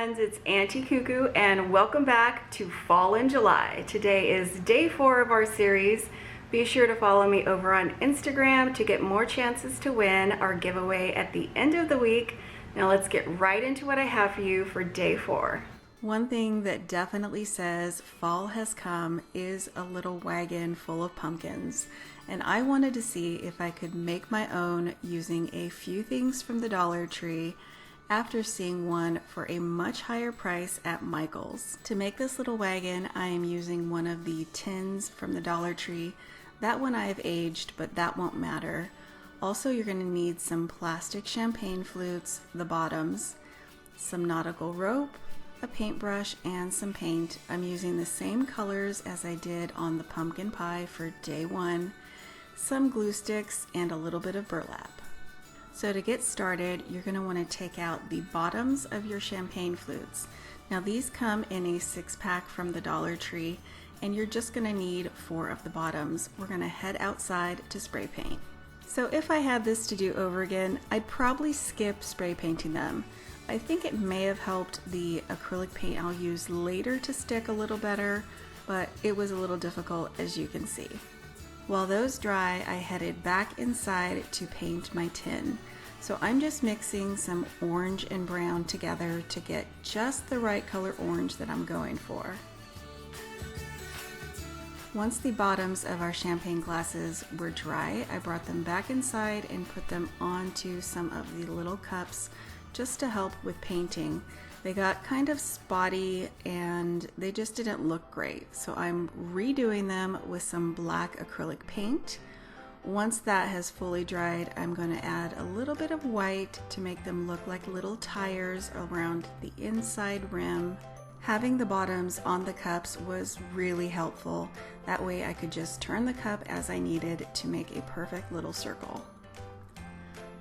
friends, it's Auntie Cuckoo and welcome back to Fall in July. Today is day 4 of our series. Be sure to follow me over on Instagram to get more chances to win our giveaway at the end of the week. Now let's get right into what I have for you for day 4. One thing that definitely says fall has come is a little wagon full of pumpkins. And I wanted to see if I could make my own using a few things from the Dollar Tree after seeing one for a much higher price at Michaels. To make this little wagon, I am using one of the tins from the Dollar Tree. That one I have aged, but that won't matter. Also, you're going to need some plastic champagne flutes, the bottoms, some nautical rope, a paintbrush, and some paint. I'm using the same colors as I did on the pumpkin pie for day 1, some glue sticks, and a little bit of burlap. So to get started, you're going to want to take out the bottoms of your champagne flutes. Now these come in a 6-pack from the Dollar Tree, and you're just going to need 4 of the bottoms. We're going to head outside to spray paint. So if I had this to do over again, I'd probably skip spray painting them. I think it may have helped the acrylic paint I'll use later to stick a little better, but it was a little difficult, as you can see. While those dry, I headed back inside to paint my tin. So I'm just mixing some orange and brown together to get just the right color orange that I'm going for. Once the bottoms of our champagne glasses were dry, I brought them back inside and put them onto some of the little cups just to help with painting. They got kind of spotty and they just didn't look great. So I'm redoing them with some black acrylic paint. Once that has fully dried, I'm going to add a little bit of white to make them look like little tires around the inside rim. Having the bottoms on the cups was really helpful. That way I could just turn the cup as I needed to make a perfect little circle.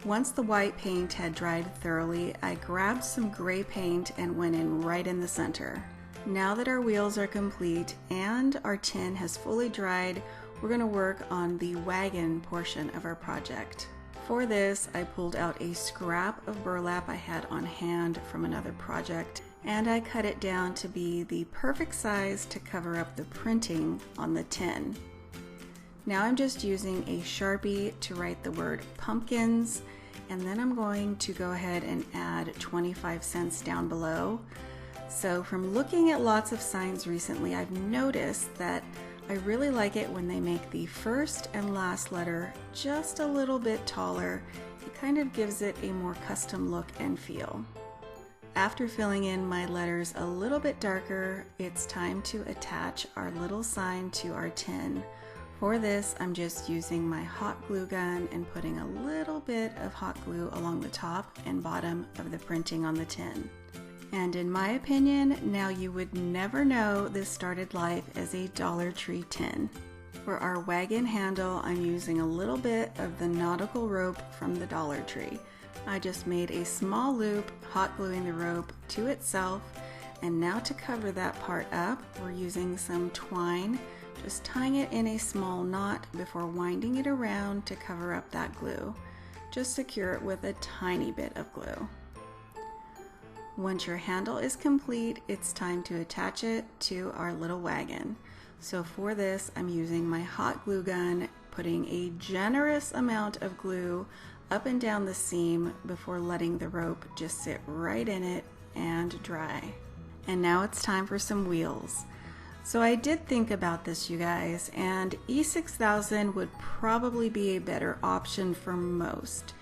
Once the white paint had dried thoroughly, I grabbed some gray paint and went in right in the center. Now that our wheels are complete and our tin has fully dried, we're going to work on the wagon portion of our project. For this, I pulled out a scrap of burlap I had on hand from another project, and I cut it down to be the perfect size to cover up the printing on the tin. Now I'm just using a Sharpie to write the word pumpkins, and then I'm going to go ahead and add 25 cents down below. So from looking at lots of signs recently, I've noticed that I really like it when they make the first and last letter just a little bit taller. It kind of gives it a more custom look and feel. After filling in my letters a little bit darker, it's time to attach our little sign to our tin. For this, I'm just using my hot glue gun and putting a little bit of hot glue along the top and bottom of the printing on the tin. And in my opinion, now you would never know this started life as a Dollar Tree tin. For our wagon handle, I'm using a little bit of the nautical rope from the Dollar Tree. I just made a small loop, hot gluing the rope to itself, and now to cover that part up, we're using some twine, just tying it in a small knot before winding it around to cover up that glue. Just secure it with a tiny bit of glue. Once your handle is complete, it's time to attach it to our little wagon. So for this, I'm using my hot glue gun, putting a generous amount of glue up and down the seam before letting the rope just sit right in it and dry. And now it's time for some wheels. So I did think about this, you guys, and E6000 would probably be a better option for most.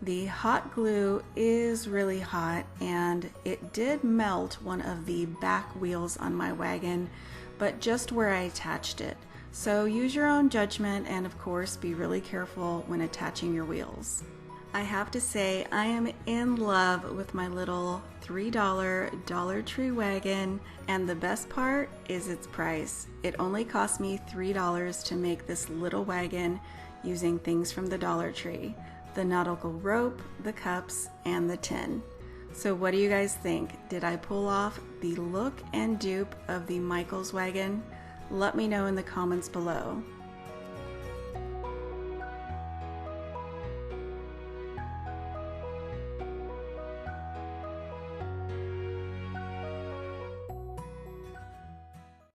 The hot glue is really hot and it did melt one of the back wheels on my wagon, but just where I attached it. So use your own judgment and of course be really careful when attaching your wheels. I have to say I am in love with my little $3 Dollar Tree wagon, and the best part is its price. It only cost me $3 to make this little wagon using things from the Dollar Tree. The nautical rope, the cups, and the tin. So what do you guys think? Did I pull off the look and dupe of the Michaels wagon? Let me know in the comments below.